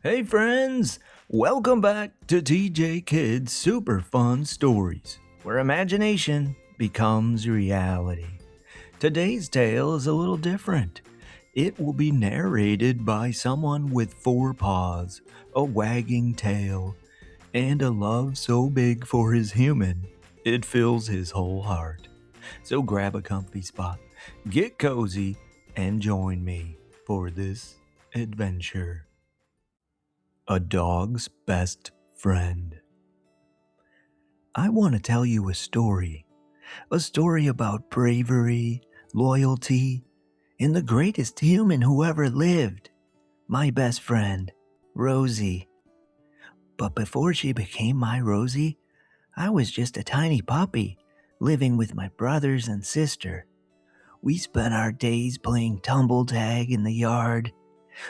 Hey friends, welcome back to TJKidz Super Fun Stories, where imagination becomes reality. Today's tale is a little different. It will be narrated by someone with 4 paws, a wagging tail, and a love so big for his human, it fills his whole heart. So grab a comfy spot, get cozy, and join me for this adventure. A dog's best friend. I want to tell you a story about bravery, loyalty, and the greatest human who ever lived, my best friend, Rosie. But before she became my Rosie, I was just a tiny puppy living with my brothers and sister. We spent our days playing tumble tag in the yard.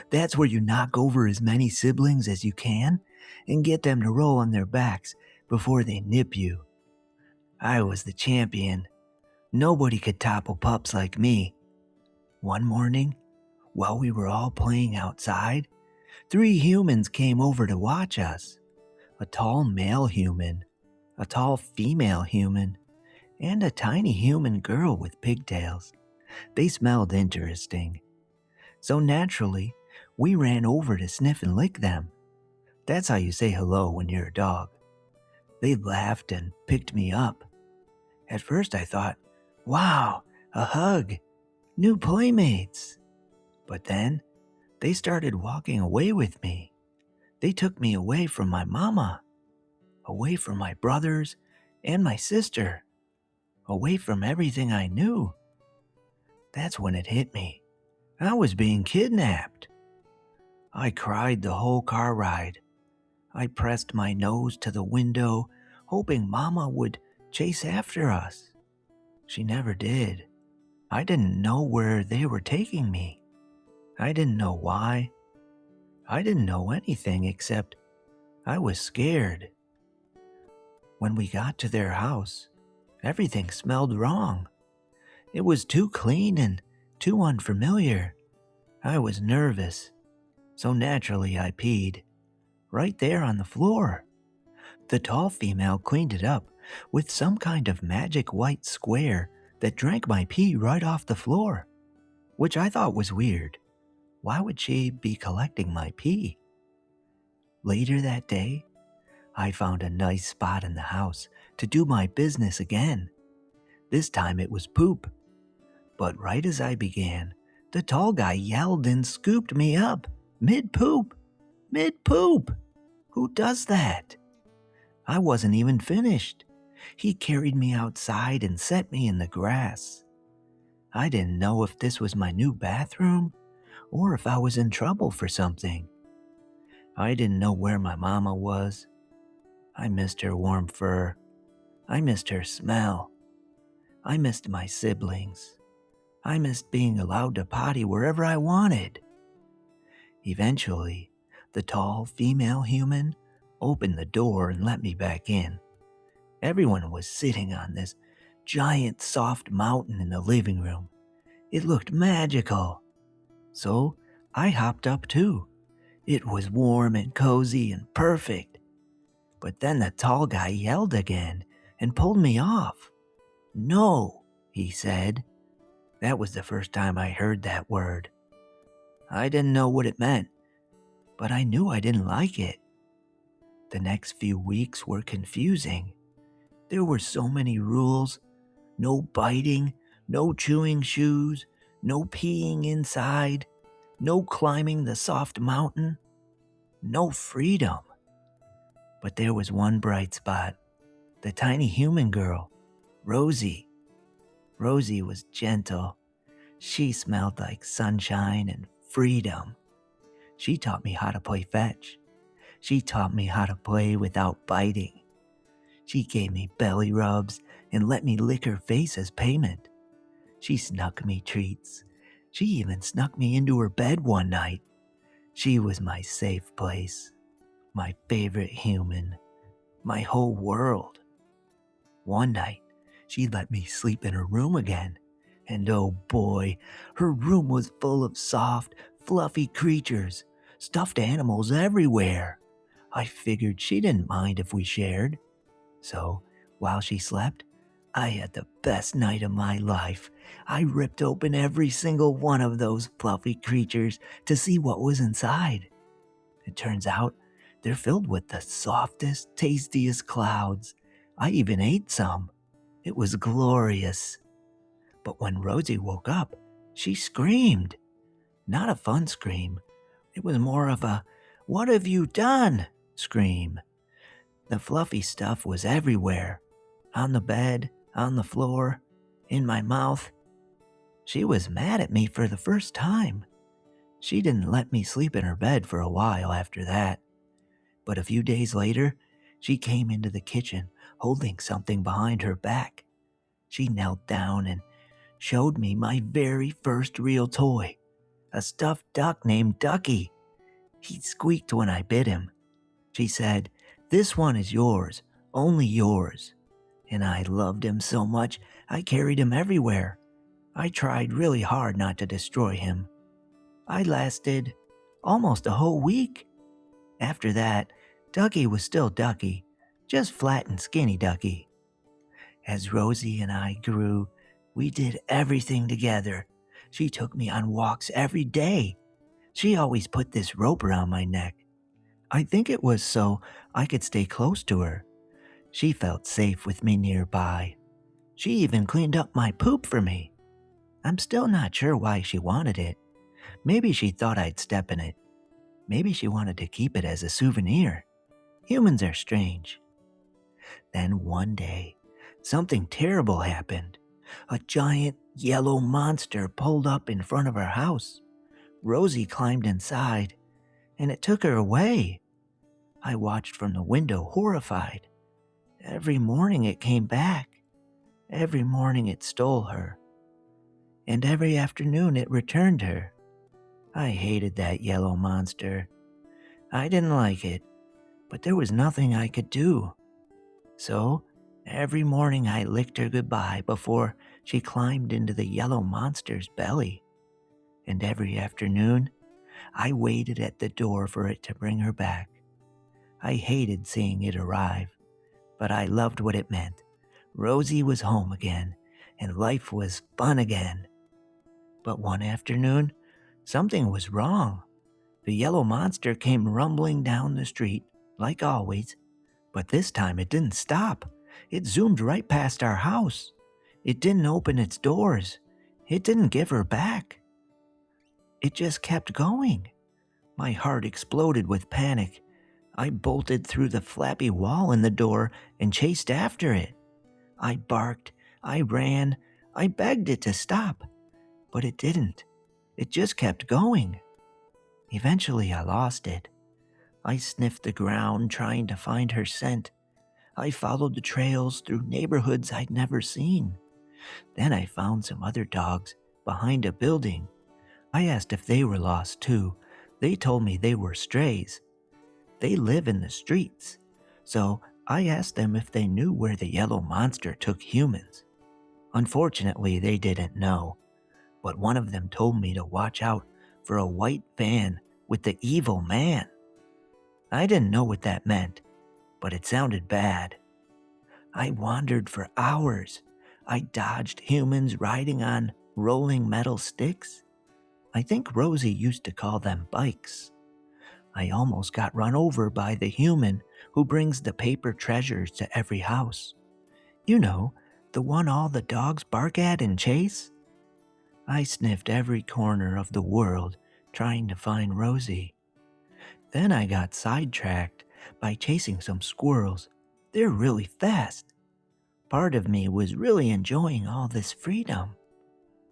That's where you knock over as many siblings as you can and get them to roll on their backs before they nip you. I was the champion. Nobody could topple pups like me. One morning, while we were all playing outside, 3 humans came over to watch us. A tall male human, a tall female human, and a tiny human girl with pigtails. They smelled interesting. So naturally, we ran over to sniff and lick them. That's how you say hello when you're a dog. They laughed and picked me up. At first I thought, wow, a hug, new playmates. But then they started walking away with me. They took me away from my mama, away from my brothers and my sister, away from everything I knew. That's when it hit me. I was being kidnapped. I cried the whole car ride. I pressed my nose to the window, hoping Mama would chase after us. She never did. I didn't know where they were taking me. I didn't know why. I didn't know anything except I was scared. When we got to their house, everything smelled wrong. It was too clean and too unfamiliar. I was nervous, so naturally I peed. Right there on the floor. The tall female cleaned it up with some kind of magic white square that drank my pee right off the floor, which I thought was weird. Why would she be collecting my pee? Later that day, I found a nice spot in the house to do my business again. This time it was poop. But right as I began, the tall guy yelled and scooped me up, mid-poop. Mid-poop! Who does that? I wasn't even finished. He carried me outside and set me in the grass. I didn't know if this was my new bathroom or if I was in trouble for something. I didn't know where my mama was. I missed her warm fur. I missed her smell. I missed my siblings. I missed being allowed to potty wherever I wanted. Eventually, the tall female human opened the door and let me back in. Everyone was sitting on this giant soft mountain in the living room. It looked magical. So I hopped up too. It was warm and cozy and perfect. But then the tall guy yelled again and pulled me off. No, he said. That was the first time I heard that word. I didn't know what it meant, but I knew I didn't like it. The next few weeks were confusing. There were so many rules. No biting, no chewing shoes, no peeing inside, no climbing the soft mountain, no freedom. But there was one bright spot. The tiny human girl, Rosie. Rosie was gentle. She smelled like sunshine and freedom. She taught me how to play fetch. She taught me how to play without biting. She gave me belly rubs and let me lick her face as payment. She snuck me treats. She even snuck me into her bed one night. She was my safe place, my favorite human, my whole world. One night, she let me sleep in her room again. And oh boy, her room was full of soft, fluffy creatures, stuffed animals everywhere. I figured she didn't mind if we shared. So, while she slept, I had the best night of my life. I ripped open every single one of those fluffy creatures to see what was inside. It turns out they're filled with the softest, tastiest clouds. I even ate some. It was glorious. But when Rosie woke up, she screamed. Not a fun scream. It was more of a, "What have you done?" scream. The fluffy stuff was everywhere. On the bed, on the floor, in my mouth. She was mad at me for the first time. She didn't let me sleep in her bed for a while after that. But a few days later, she came into the kitchen holding something behind her back. She knelt down and showed me my very first real toy, a stuffed duck named Ducky. He squeaked when I bit him. She said, "This one is yours, only yours." And I loved him so much, I carried him everywhere. I tried really hard not to destroy him. I lasted almost a whole week. After that, Ducky was still Ducky, just flat and skinny Ducky. As Rosie and I grew, we did everything together. She took me on walks every day. She always put this rope around my neck. I think it was so I could stay close to her. She felt safe with me nearby. She even cleaned up my poop for me. I'm still not sure why she wanted it. Maybe she thought I'd step in it. Maybe she wanted to keep it as a souvenir. Humans are strange. Then one day, something terrible happened. A giant yellow monster pulled up in front of our house. Rosie climbed inside, and it took her away. I watched from the window, horrified. Every morning it came back. Every morning it stole her. And every afternoon it returned her. I hated that yellow monster. I didn't like it, but there was nothing I could do. So, every morning I licked her goodbye before she climbed into the yellow monster's belly. And every afternoon, I waited at the door for it to bring her back. I hated seeing it arrive, but I loved what it meant. Rosie was home again, and life was fun again. But one afternoon, something was wrong. The yellow monster came rumbling down the street, like always, but this time it didn't stop. It zoomed right past our house. It didn't open its doors. It didn't give her back. It just kept going. My heart exploded with panic. I bolted through the flappy wall in the door and chased after it. I barked, I ran, I begged it to stop, but it didn't. It just kept going. Eventually I lost it. I sniffed the ground trying to find her scent. I followed the trails through neighborhoods I'd never seen. Then I found some other dogs behind a building. I asked if they were lost too. They told me they were strays. They live in the streets. So I asked them if they knew where the yellow monster took humans. Unfortunately, they didn't know. But one of them told me to watch out for a white van with the evil man. I didn't know what that meant, but it sounded bad. I wandered for hours. I dodged humans riding on rolling metal sticks. I think Rosie used to call them bikes. I almost got run over by the human who brings the paper treasures to every house. You know, the one all the dogs bark at and chase? I sniffed every corner of the world trying to find Rosie. Then I got sidetracked by chasing some squirrels. They're really fast. Part of me was really enjoying all this freedom.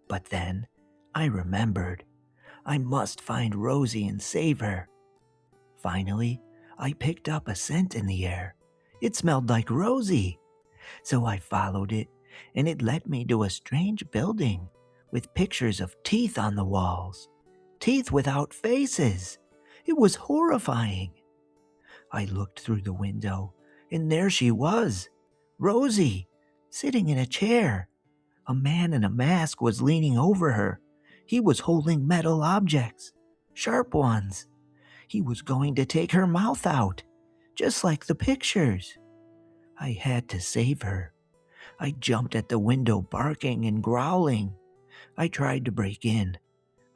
But then I remembered. I must find Rosie and save her. Finally, I picked up a scent in the air. It smelled like Rosie. So I followed it, and it led me to a strange building with pictures of teeth on the walls. Teeth without faces. It was horrifying. I looked through the window, and there she was, Rosie, sitting in a chair. A man in a mask was leaning over her. He was holding metal objects, sharp ones. He was going to take her mouth out, just like the pictures. I had to save her. I jumped at the window barking and growling. I tried to break in.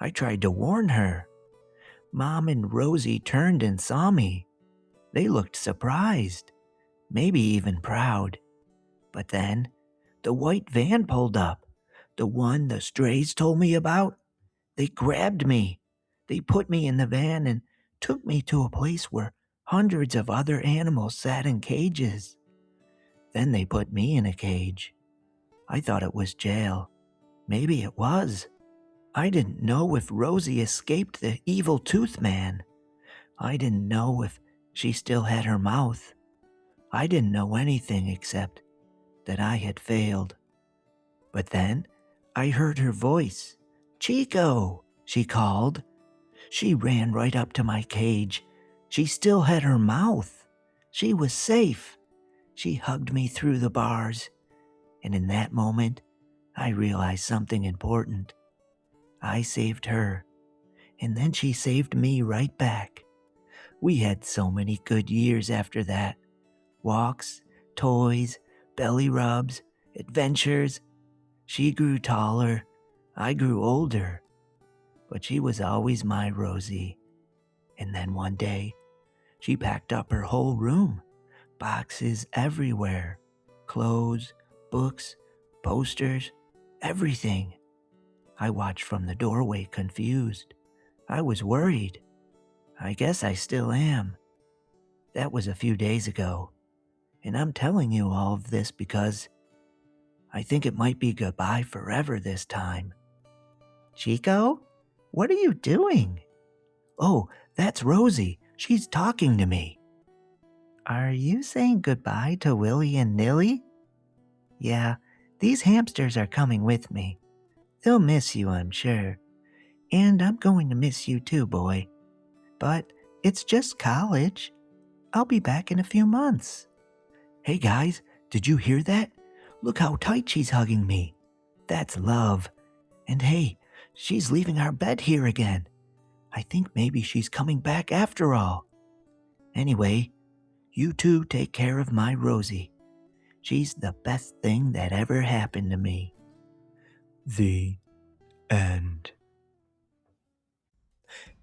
I tried to warn her. Mom and Rosie turned and saw me. They looked surprised, maybe even proud. But then, the white van pulled up, the one the strays told me about. They grabbed me. They put me in the van and took me to a place where hundreds of other animals sat in cages. Then they put me in a cage. I thought it was jail. Maybe it was. I didn't know if Rosie escaped the evil tooth man. I didn't know if she still had her mouth. I didn't know anything except that I had failed. But then I heard her voice. Chico, she called. She ran right up to my cage. She still had her mouth. She was safe. She hugged me through the bars. And in that moment, I realized something important. I saved her. And then she saved me right back. We had so many good years after that. Walks, toys, belly rubs, adventures. She grew taller. I grew older. But she was always my Rosie. And then one day, she packed up her whole room. Boxes everywhere. Clothes, books, posters, everything. I watched from the doorway confused. I was worried. I guess I still am. That was a few days ago. And I'm telling you all of this because I think it might be goodbye forever this time. Chico, what are you doing? Oh, that's Rosie. She's talking to me. Are you saying goodbye to Willie and Nilly? Yeah, these hamsters are coming with me. They'll miss you, I'm sure. And I'm going to miss you too, boy. But it's just college. I'll be back in a few months. Hey guys, did you hear that? Look how tight she's hugging me. That's love. And hey, she's leaving our bed here again. I think maybe she's coming back after all. Anyway, you two take care of my Rosie. She's the best thing that ever happened to me. The end.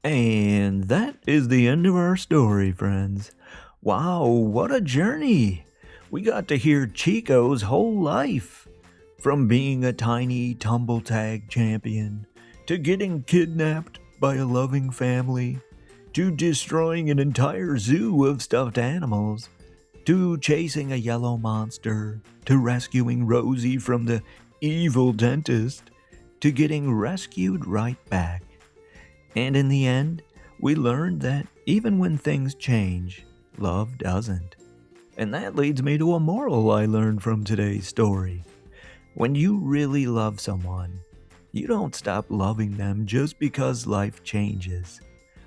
And that is the end of our story, friends. Wow, what a journey! We got to hear Chico's whole life. From being a tiny tumble tag champion, to getting kidnapped by a loving family, to destroying an entire zoo of stuffed animals, to chasing a yellow monster, to rescuing Rosie from the evil dentist, to getting rescued right back. And in the end, we learned that even when things change, love doesn't. And that leads me to a moral I learned from today's story. When you really love someone, you don't stop loving them just because life changes.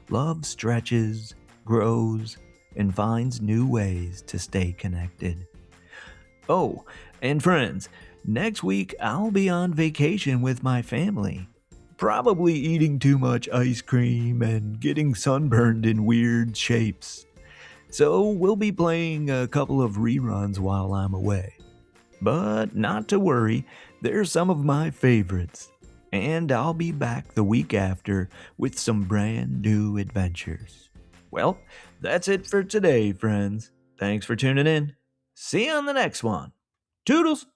Love stretches, grows, and finds new ways to stay connected. Oh, and friends, next week I'll be on vacation with my family. Probably eating too much ice cream and getting sunburned in weird shapes. So we'll be playing a couple of reruns while I'm away. But not to worry, they're some of my favorites. And I'll be back the week after with some brand new adventures. Well, that's it for today, friends. Thanks for tuning in. See you on the next one. Toodles!